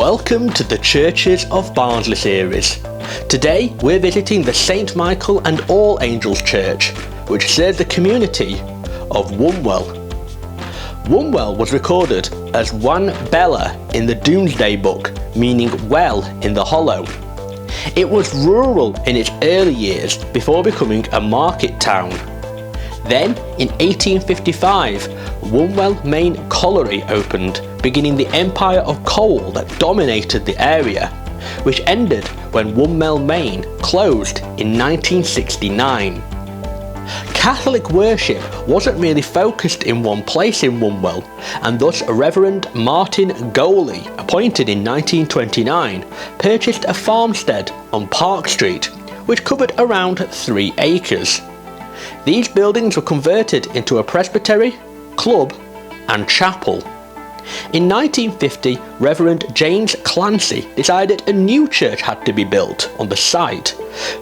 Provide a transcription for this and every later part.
Welcome to the Churches of Barnsley series. Today we're visiting the St Michael and All Angels Church, which serves the community of Wombwell. Wombwell was recorded as Wan Bella in the Domesday Book, meaning well in the hollow. It was rural in its early years before becoming a market town. Then, in 1855, Wombwell Main Colliery opened, beginning the empire of coal that dominated the area, which ended when Wombwell Main closed in 1969. Catholic worship wasn't really focused in one place in Wombwell, and thus Reverend Martin Goley, appointed in 1929, purchased a farmstead on Park Street, which covered around 3 acres. These buildings were converted into a presbytery, club and chapel. In 1950, Reverend James Clancy decided a new church had to be built on the site,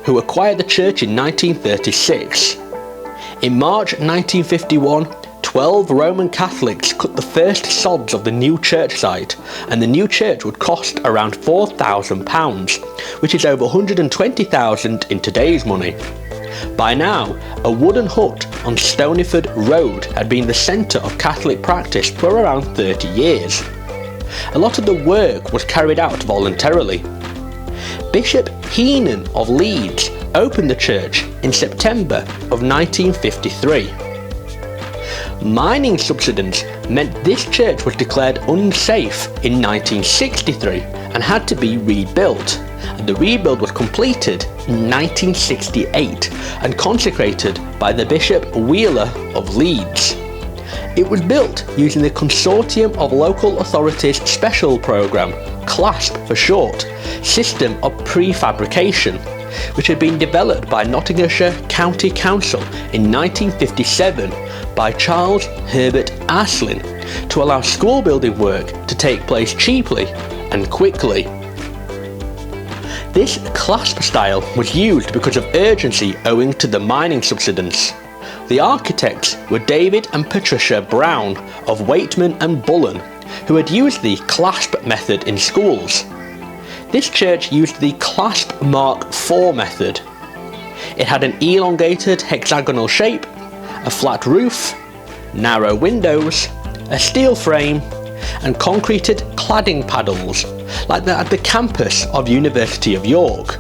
who acquired the church in 1936. In March 1951, 12 Roman Catholics cut the first sods of the new church site, and the new church would cost around £4,000, which is over £120,000 in today's money. By now, a wooden hut on Stonyford Road had been the centre of Catholic practice for around 30 years. A lot of the work was carried out voluntarily. Bishop Heenan of Leeds opened the church in September of 1953. Mining subsidence meant this church was declared unsafe in 1963 and had to be rebuilt, and the rebuild was completed in 1968 and consecrated by the Bishop Wheeler of Leeds. It was built using the Consortium of Local Authorities Special Programme, CLASP for short, system of prefabrication, which had been developed by Nottinghamshire County Council in 1957 by Charles Herbert Aslin to allow school building work to take place cheaply and quickly. This clasp style was used because of urgency owing to the mining subsidence. The architects were David and Patricia Brown of Waitman and Bullen, who had used the clasp method in schools. This church used the clasp Mark IV method. It had an elongated hexagonal shape, a flat roof, narrow windows, a steel frame, and concreted cladding panels, like that at the campus of University of York.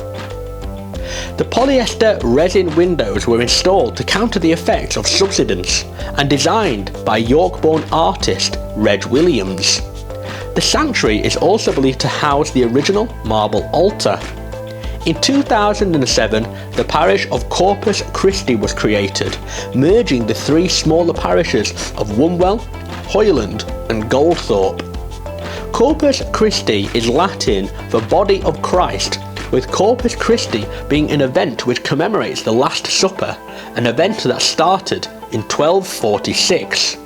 The polyester resin windows were installed to counter the effects of subsidence and designed by York-born artist Reg Williams. The sanctuary is also believed to house the original marble altar. In 2007, the parish of Corpus Christi was created, merging the 3 smaller parishes of Wombwell, Hoyland and Goldthorpe. Corpus Christi is Latin for Body of Christ, with Corpus Christi being an event which commemorates the Last Supper, an event that started in 1246.